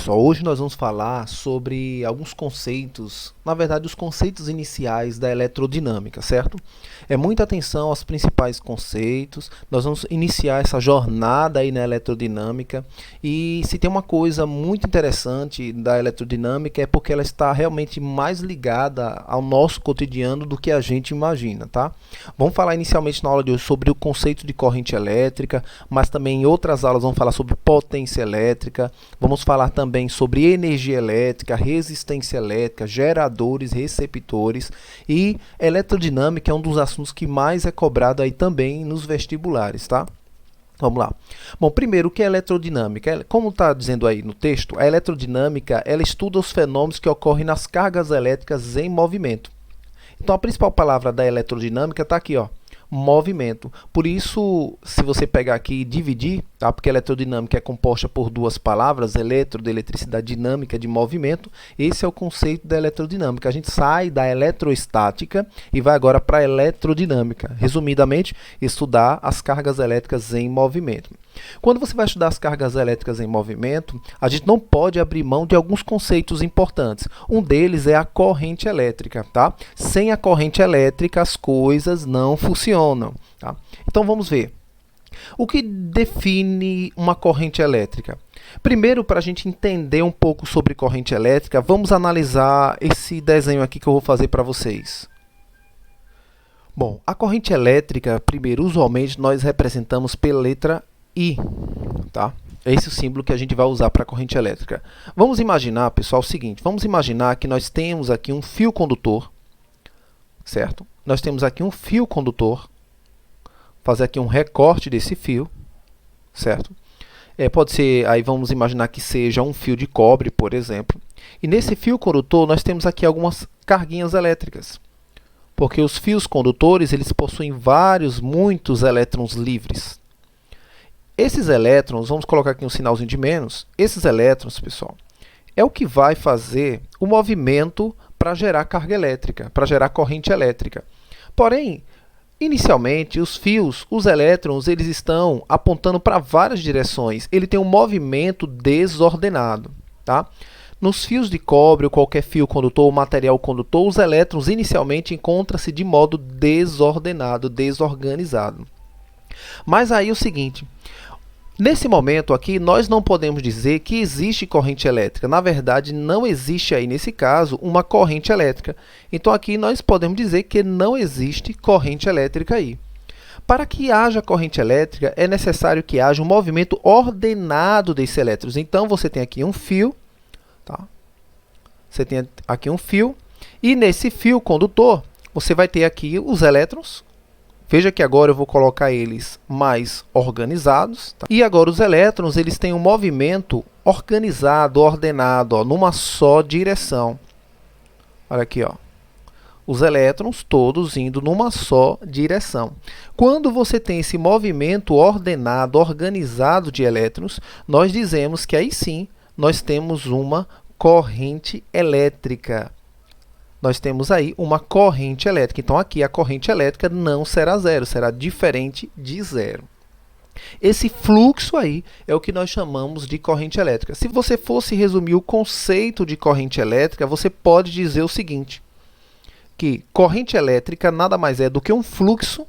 pessoal, hoje nós vamos falar sobre alguns conceitos, na verdade os conceitos iniciais da eletrodinâmica, certo? Muita atenção aos principais conceitos, nós vamos iniciar essa jornada aí na eletrodinâmica e se tem uma coisa muito interessante da eletrodinâmica é porque ela está realmente mais ligada ao nosso cotidiano do que a gente imagina, tá? Vamos falar inicialmente na aula de hoje sobre o conceito de corrente elétrica, mas também em outras aulas vamos falar sobre potência elétrica, vamos falar também sobre energia elétrica, resistência elétrica, geradores, receptores e eletrodinâmica é um dos assuntos que mais é cobrado aí também nos vestibulares, tá? Vamos lá. Bom, primeiro, o que é eletrodinâmica? Como está dizendo aí no texto, a eletrodinâmica ela estuda os fenômenos que ocorrem nas cargas elétricas em movimento. Então, a principal palavra da eletrodinâmica está aqui, ó, movimento. Por isso, se você pegar aqui e dividir, tá? Porque a eletrodinâmica é composta por duas palavras, eletro, de eletricidade, dinâmica, de movimento. Esse é o conceito da eletrodinâmica. A gente sai da eletrostática e vai agora para a eletrodinâmica. Resumidamente, estudar as cargas elétricas em movimento. Quando você vai estudar as cargas elétricas em movimento, a gente não pode abrir mão de alguns conceitos importantes. Um deles é a corrente elétrica, tá? Sem a corrente elétrica, as coisas não funcionam, tá? Então vamos ver. O que define uma corrente elétrica? Primeiro, para a gente entender um pouco sobre corrente elétrica, vamos analisar esse desenho aqui que eu vou fazer para vocês. Bom, a corrente elétrica, primeiro, usualmente nós representamos pela letra I, tá? Esse é o símbolo que a gente vai usar para a corrente elétrica. Vamos imaginar, pessoal, o seguinte, vamos imaginar que nós temos aqui um fio condutor, certo? Nós temos aqui um fio condutor, fazer aqui um recorte desse fio, certo? Pode ser, aí vamos imaginar que seja um fio de cobre, por exemplo. E nesse fio condutor nós temos aqui algumas carguinhas elétricas, porque os fios condutores eles possuem muitos elétrons livres. Esses elétrons, vamos colocar aqui um sinalzinho de menos, esses elétrons, pessoal, é o que vai fazer o movimento para gerar carga elétrica, para gerar corrente elétrica. Porém, inicialmente, os fios, os elétrons, eles estão apontando para várias direções. Ele tem um movimento desordenado, tá? Nos fios de cobre ou qualquer fio condutor ou material condutor, os elétrons inicialmente encontram-se de modo desordenado, desorganizado. Mas aí é o seguinte, nesse momento aqui, nós não podemos dizer que existe corrente elétrica. Na verdade, não existe aí, nesse caso, uma corrente elétrica. Então, aqui nós podemos dizer que não existe corrente elétrica aí. Para que haja corrente elétrica, é necessário que haja um movimento ordenado desses elétrons. Então, você tem aqui um fio, tá? Você tem aqui um fio, e nesse fio condutor, você vai ter aqui os elétrons. Veja que agora eu vou colocar eles mais organizados. Tá? E agora os elétrons eles têm um movimento organizado, ordenado, ó, numa só direção. Olha aqui, ó. Os elétrons todos indo numa só direção. Quando você tem esse movimento ordenado, organizado de elétrons, nós dizemos que aí sim nós temos uma corrente elétrica. Nós temos aí uma corrente elétrica. Então, aqui a corrente elétrica não será zero, será diferente de zero. Esse fluxo aí é o que nós chamamos de corrente elétrica. Se você fosse resumir o conceito de corrente elétrica, você pode dizer o seguinte, que corrente elétrica nada mais é do que um fluxo,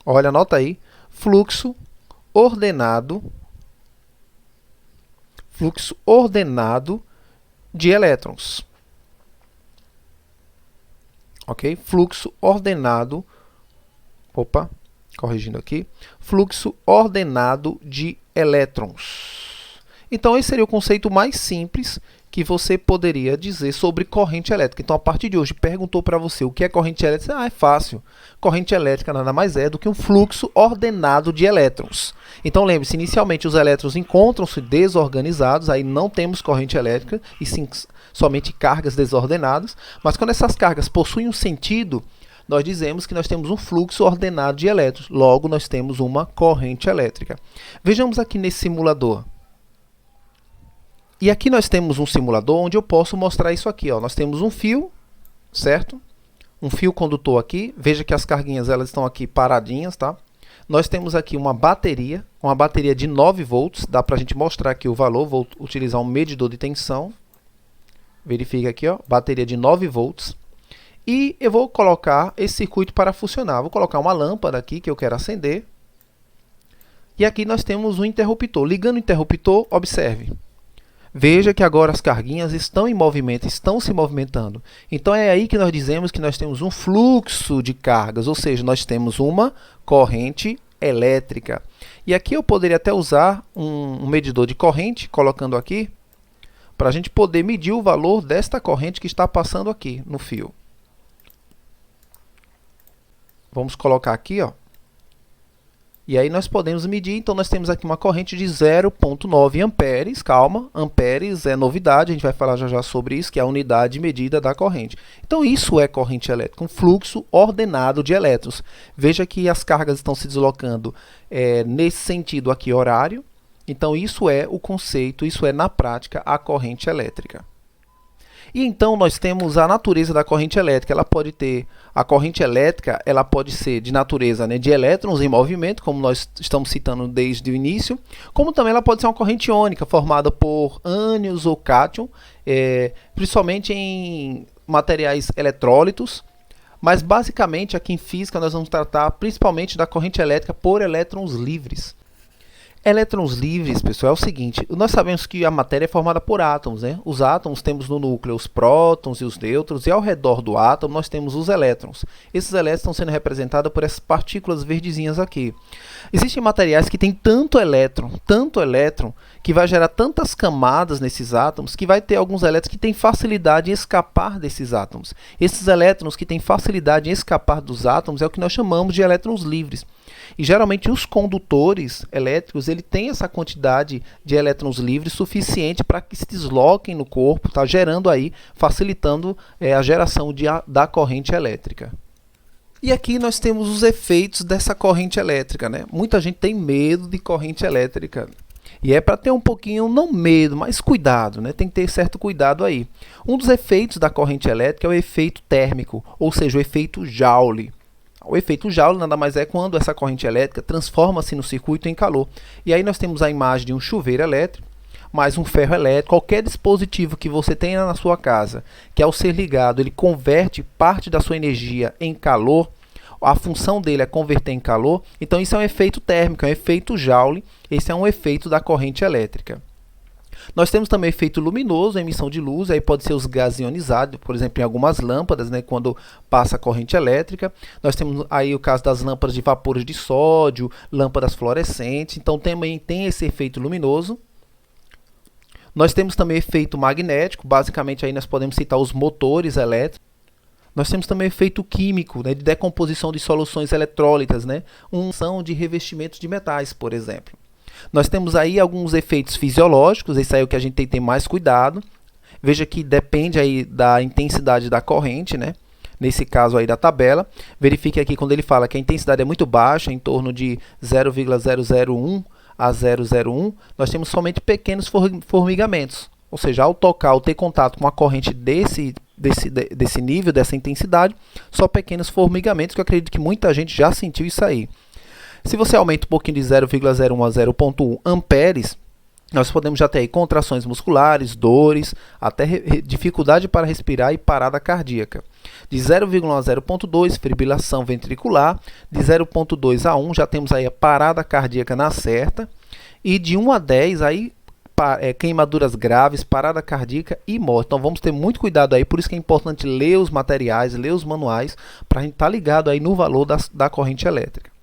olha, anota aí, fluxo ordenado de elétrons. Ok? Fluxo ordenado, corrigindo aqui, fluxo ordenado de elétrons. Então, esse seria o conceito mais simples que você poderia dizer sobre corrente elétrica. Então, a partir de hoje, perguntou para você o que é corrente elétrica? Ah, é fácil. Corrente elétrica nada mais é do que um fluxo ordenado de elétrons. Então, lembre-se, inicialmente os elétrons encontram-se desorganizados, aí não temos corrente elétrica, e sim somente cargas desordenadas, mas quando essas cargas possuem um sentido, nós dizemos que nós temos um fluxo ordenado de elétrons, logo nós temos uma corrente elétrica. Vejamos aqui nesse simulador. E aqui nós temos um simulador onde eu posso mostrar isso aqui, ó. Nós temos um fio, certo? Um fio condutor aqui, veja que as carguinhas elas estão aqui paradinhas, tá? Nós temos aqui uma bateria de 9 volts, dá para a gente mostrar aqui o valor, vou utilizar um medidor de tensão, verifica aqui, ó, bateria de 9 volts, e eu vou colocar esse circuito para funcionar, vou colocar uma lâmpada aqui que eu quero acender, e aqui nós temos um interruptor, ligando o interruptor, observe, veja que agora as carguinhas estão em movimento, estão se movimentando. Então é aí que nós dizemos que nós temos um fluxo de cargas, ou seja, nós temos uma corrente elétrica. E aqui eu poderia até usar um medidor de corrente, colocando aqui, para a gente poder medir o valor desta corrente que está passando aqui no fio. Vamos colocar aqui, ó. E aí nós podemos medir, então nós temos aqui uma corrente de 0,9 amperes, calma, amperes é novidade, a gente vai falar já já sobre isso, que é a unidade de medida da corrente. Então isso é corrente elétrica, um fluxo ordenado de elétrons. Veja que as cargas estão se deslocando nesse sentido aqui horário, então isso é o conceito, isso é na prática a corrente elétrica. E então nós temos a natureza da corrente elétrica. A corrente elétrica, ela pode ser de natureza, né, de elétrons em movimento, como nós estamos citando desde o início, como também ela pode ser uma corrente iônica, formada por ânions ou cátion, principalmente em materiais eletrólitos, mas basicamente aqui em física nós vamos tratar principalmente da corrente elétrica por elétrons livres. Elétrons livres, pessoal, é o seguinte, nós sabemos que a matéria é formada por átomos, né? Os átomos temos no núcleo os prótons e os nêutrons, e ao redor do átomo nós temos os elétrons. Esses elétrons estão sendo representados por essas partículas verdezinhas aqui. Existem materiais que têm tanto elétron, que vai gerar tantas camadas nesses átomos, que vai ter alguns elétrons que têm facilidade em escapar desses átomos. Esses elétrons que têm facilidade em escapar dos átomos é o que nós chamamos de elétrons livres. E geralmente os condutores elétricos ele tem essa quantidade de elétrons livres suficiente para que se desloquem no corpo, tá gerando aí, facilitando a geração da corrente elétrica. E aqui nós temos os efeitos dessa corrente elétrica, né? Muita gente tem medo de corrente elétrica. E é para ter um pouquinho, não medo, mas cuidado, né? Tem que ter certo cuidado aí. Um dos efeitos da corrente elétrica é o efeito térmico, ou seja, o efeito Joule. O efeito Joule nada mais é quando essa corrente elétrica transforma-se no circuito em calor. E aí nós temos a imagem de um chuveiro elétrico, mais um ferro elétrico, qualquer dispositivo que você tenha na sua casa, que ao ser ligado ele converte parte da sua energia em calor, a função dele é converter em calor, então isso é um efeito térmico, é um efeito Joule, esse é um efeito da corrente elétrica. Nós temos também efeito luminoso, a emissão de luz, aí pode ser os gases ionizados, por exemplo, em algumas lâmpadas, né, quando passa a corrente elétrica. Nós temos aí o caso das lâmpadas de vapores de sódio, lâmpadas fluorescentes, então também tem esse efeito luminoso. Nós temos também efeito magnético, basicamente aí nós podemos citar os motores elétricos. Nós temos também efeito químico, né, de decomposição de soluções eletrólitas, né, unção de revestimentos de metais, por exemplo. Nós temos aí alguns efeitos fisiológicos, esse aí é o que a gente tem que ter mais cuidado. Veja que depende aí da intensidade da corrente, né? Nesse caso aí da tabela. Verifique aqui quando ele fala que a intensidade é muito baixa, em torno de 0,001 a 001, nós temos somente pequenos formigamentos. Ou seja, ao tocar, ao ter contato com uma corrente desse nível, dessa intensidade, só pequenos formigamentos, que eu acredito que muita gente já sentiu isso aí. Se você aumenta um pouquinho de 0,01 a 0,1 amperes, nós podemos já ter aí contrações musculares, dores, até dificuldade para respirar e parada cardíaca. De 0,1 a 0,2, fibrilação ventricular. De 0,2 a 1, já temos aí a parada cardíaca na certa. E de 1 a 10, aí, queimaduras graves, parada cardíaca e morte. Então vamos ter muito cuidado aí, por isso que é importante ler os materiais, ler os manuais, para a gente estar ligado aí no valor da corrente elétrica.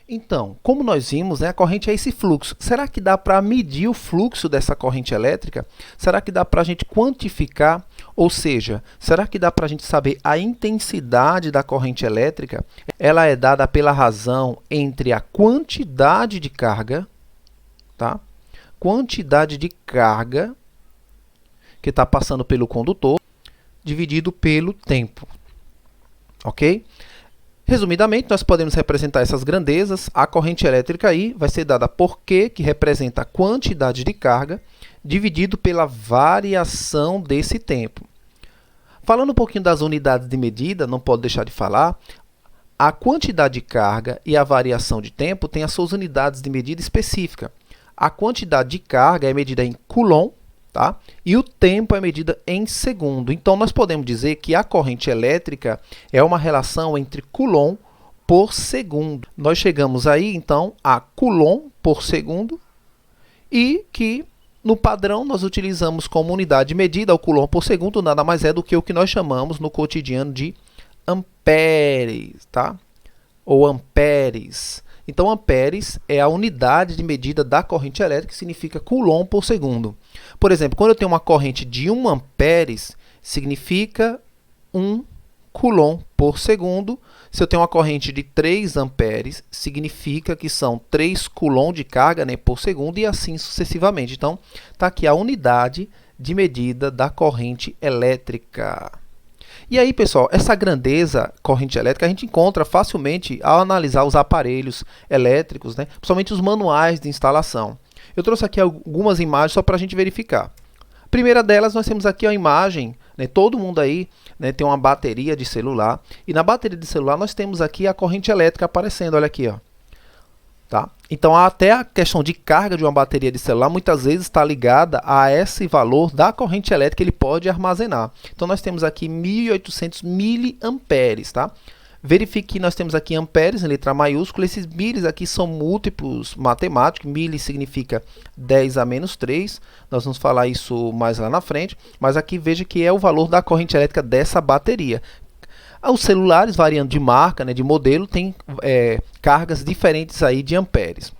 Então, como nós vimos, né, a corrente é esse fluxo. Será que dá para medir o fluxo dessa corrente elétrica? Será que dá para a gente quantificar? Ou seja, será que dá para a gente saber a intensidade da corrente elétrica? Ela é dada pela razão entre a quantidade de carga, tá? Quantidade de carga que está passando pelo condutor, dividido pelo tempo. Ok? Resumidamente, nós podemos representar essas grandezas. A corrente elétrica aí vai ser dada por Q, que representa a quantidade de carga, dividido pela variação desse tempo. Falando um pouquinho das unidades de medida, não pode deixar de falar, A quantidade de carga e a variação de tempo têm as suas unidades de medida específica. A quantidade de carga é medida em coulomb, tá? E o tempo é medida em segundo. Então, nós podemos dizer que a corrente elétrica é uma relação entre coulomb por segundo. Nós chegamos aí, então, a coulomb por segundo e que, no padrão, nós utilizamos como unidade de medida o coulomb por segundo, nada mais é do que o que nós chamamos no cotidiano de amperes, tá? Ou amperes. Então, amperes é a unidade de medida da corrente elétrica, que significa coulomb por segundo. Por exemplo, quando eu tenho uma corrente de 1 amperes, significa 1 coulomb por segundo. Se eu tenho uma corrente de 3 amperes, significa que são 3 coulomb de carga, né, por segundo, e assim sucessivamente. Então, está aqui a unidade de medida da corrente elétrica. E aí, pessoal, essa grandeza corrente elétrica a gente encontra facilmente ao analisar os aparelhos elétricos, né? Principalmente os manuais de instalação. Eu trouxe aqui algumas imagens só para a gente verificar. A primeira delas, nós temos aqui a imagem, né? Todo mundo aí, né, tem uma bateria de celular, e na bateria de celular nós temos aqui a corrente elétrica aparecendo, olha aqui, ó. Tá? Então, até a questão de carga de uma bateria de celular muitas vezes está ligada a esse valor da corrente elétrica que ele pode armazenar. Então, nós temos aqui 1.800 miliamperes. Tá? Verifique que nós temos aqui amperes em letra maiúscula. Esses milis aqui são múltiplos matemáticos. Mili significa 10 a menos 3. Nós vamos falar isso mais lá na frente. Mas aqui veja que é o valor da corrente elétrica dessa bateria. Os celulares, variando de marca, né, de modelo, têm cargas diferentes aí de amperes.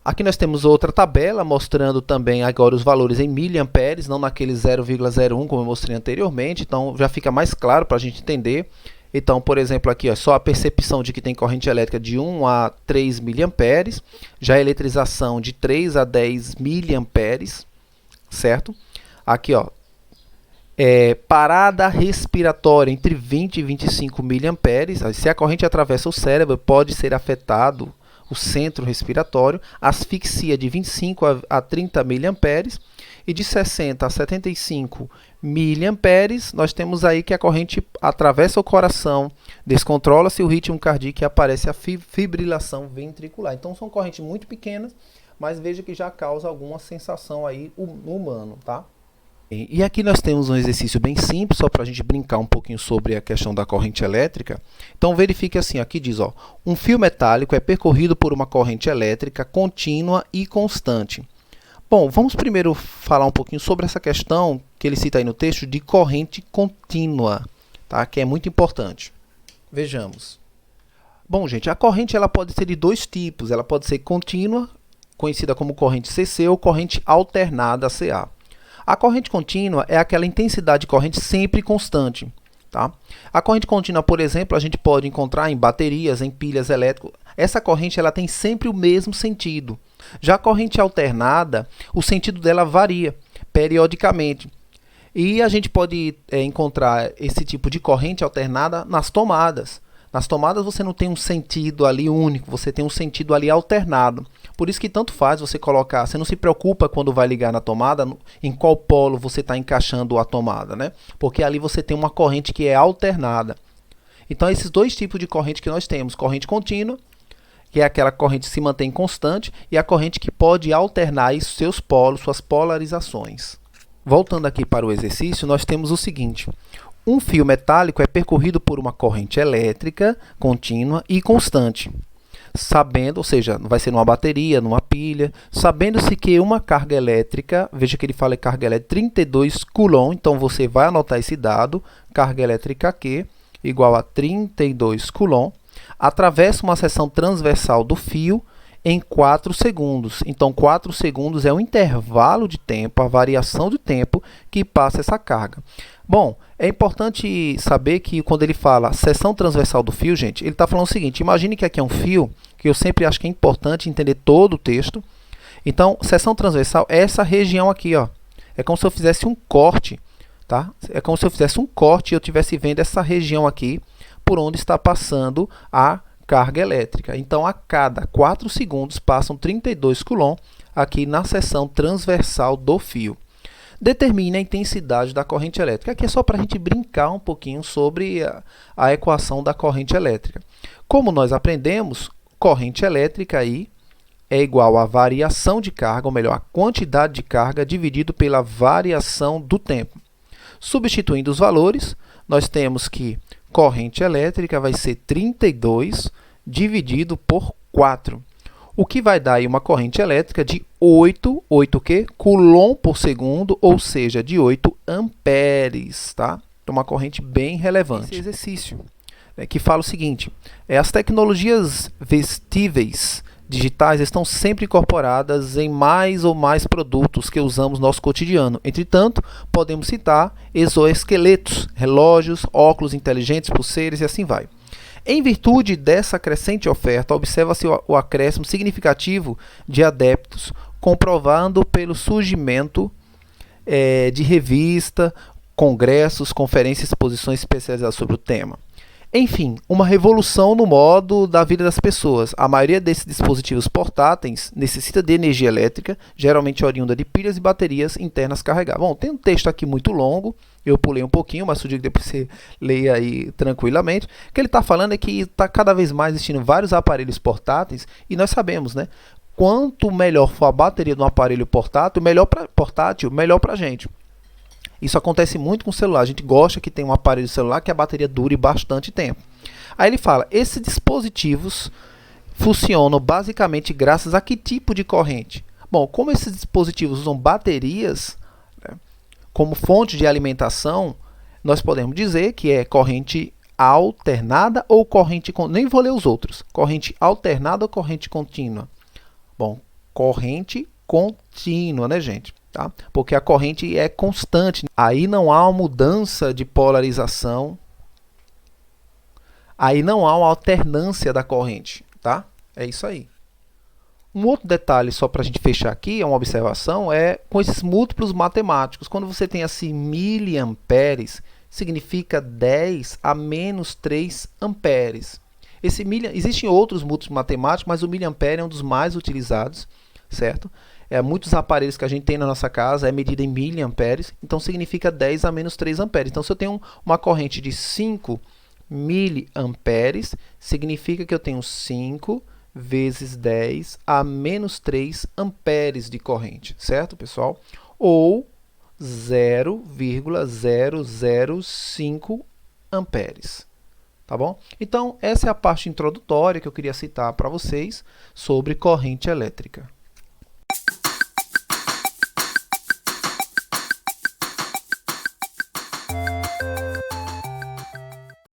Aqui nós temos outra tabela mostrando também agora os valores em miliamperes, não naquele 0,01 como eu mostrei anteriormente. Então já fica mais claro para a gente entender. Então, por exemplo, aqui ó, só a percepção de que tem corrente elétrica de 1 a 3 miliamperes, já a eletrização de 3 a 10 miliamperes, certo? Aqui ó, parada respiratória entre 20 e 25 miliamperes. Se a corrente atravessa o cérebro, pode ser afetado o centro respiratório. Asfixia de 25 a 30 miliamperes. E de 60 a 75 miliamperes, nós temos aí que a corrente atravessa o coração, descontrola-se o ritmo cardíaco e aparece a fibrilação ventricular. Então, são correntes muito pequenas, mas veja que já causa alguma sensação aí no humano, tá? E aqui nós temos um exercício bem simples, só para a gente brincar um pouquinho sobre a questão da corrente elétrica. Então, verifique assim, aqui diz, ó, um fio metálico é percorrido por uma corrente elétrica contínua e constante. Bom, vamos primeiro falar um pouquinho sobre essa questão que ele cita aí no texto de corrente contínua, tá? Que é muito importante. Vejamos. Bom, gente, a corrente ela pode ser de dois tipos. Ela pode ser contínua, conhecida como corrente CC, ou corrente alternada, CA. A corrente contínua é aquela intensidade de corrente sempre constante. Tá? A corrente contínua, por exemplo, a gente pode encontrar em baterias, em pilhas elétricas. Essa corrente ela tem sempre o mesmo sentido. Já a corrente alternada, o sentido dela varia periodicamente. E a gente pode encontrar esse tipo de corrente alternada nas tomadas. Nas tomadas você não tem um sentido ali único, você tem um sentido ali alternado. Por isso que tanto faz você colocar, você não se preocupa quando vai ligar na tomada, em qual polo você está encaixando a tomada, né? Porque ali você tem uma corrente que é alternada. Então, esses dois tipos de corrente que nós temos, corrente contínua, que é aquela corrente que se mantém constante, e a corrente que pode alternar os seus polos, suas polarizações. Voltando aqui para o exercício, nós temos o seguinte. Um fio metálico é percorrido por uma corrente elétrica contínua e constante. Sabendo, ou seja, vai ser numa bateria, numa pilha, sabendo-se que uma carga elétrica, veja que ele fala em carga elétrica 32 coulomb, então você vai anotar esse dado, carga elétrica Q igual a 32 coulomb, atravessa uma seção transversal do fio em 4 segundos. Então, 4 segundos é o intervalo de tempo, a variação de tempo que passa essa carga. Bom, é importante saber que quando ele fala seção transversal do fio, gente, ele está falando o seguinte, imagine que aqui é um fio, que eu sempre acho que é importante entender todo o texto. Então, seção transversal é essa região aqui, ó. É como se eu fizesse um corte, tá? É como se eu fizesse um corte e eu estivesse vendo essa região aqui, por onde está passando a carga elétrica. Então, a cada 4 segundos passam 32 coulomb aqui na seção transversal do fio. Determine a intensidade da corrente elétrica. Aqui é só para a gente brincar um pouquinho sobre a equação da corrente elétrica. Como nós aprendemos, corrente elétrica aí é igual à variação de carga, ou melhor, a quantidade de carga dividido pela variação do tempo. Substituindo os valores, nós temos que corrente elétrica vai ser 32 dividido por 4. O que vai dar aí uma corrente elétrica de 8 quê? Coulomb por segundo, ou seja, de 8 amperes, tá? Então, uma corrente bem relevante. Esse exercício, que fala o seguinte, as tecnologias vestíveis digitais estão sempre incorporadas em mais ou mais produtos que usamos no nosso cotidiano. Entretanto, podemos citar exoesqueletos, relógios, óculos inteligentes, pulseiras e assim vai. Em virtude dessa crescente oferta, observa-se o acréscimo significativo de adeptos, comprovando pelo surgimento de revista, congressos, conferências e exposições especializadas sobre o tema. Enfim, uma revolução no modo da vida das pessoas. A maioria desses dispositivos portáteis necessita de energia elétrica, geralmente oriunda de pilhas e baterias internas carregadas. Bom, tem um texto aqui muito longo, eu pulei um pouquinho, mas sugiro que depois você leia aí tranquilamente. O que ele está falando é que está cada vez mais existindo vários aparelhos portáteis, e nós sabemos, né? Quanto melhor for a bateria de um aparelho portátil, melhor para a gente. Isso acontece muito com o celular. A gente gosta que tem um aparelho celular que a bateria dure bastante tempo. Aí ele fala, esses dispositivos funcionam basicamente graças a que tipo de corrente? Bom, como esses dispositivos usam baterias, né, como fonte de alimentação, nós podemos dizer que é corrente alternada ou corrente... Nem vou ler os outros. Corrente alternada ou corrente contínua? Bom, corrente contínua, né, gente? Tá? Porque a corrente é constante, aí não há uma mudança de polarização, aí não há uma alternância da corrente, tá? É isso aí. Um outro detalhe, só para a gente fechar aqui, é uma observação, é com esses múltiplos matemáticos. Quando você tem assim miliamperes, significa 10 a menos 3 amperes. Existem outros múltiplos matemáticos, mas o miliampere é um dos mais utilizados, certo? Muitos aparelhos que a gente tem na nossa casa é medida em miliamperes, então significa 10 a menos 3 amperes. Então, se eu tenho uma corrente de 5 miliamperes, significa que eu tenho 5 vezes 10 a menos 3 amperes de corrente, certo, pessoal? Ou 0,005 amperes. Tá bom? Então, essa é a parte introdutória que eu queria citar para vocês sobre corrente elétrica.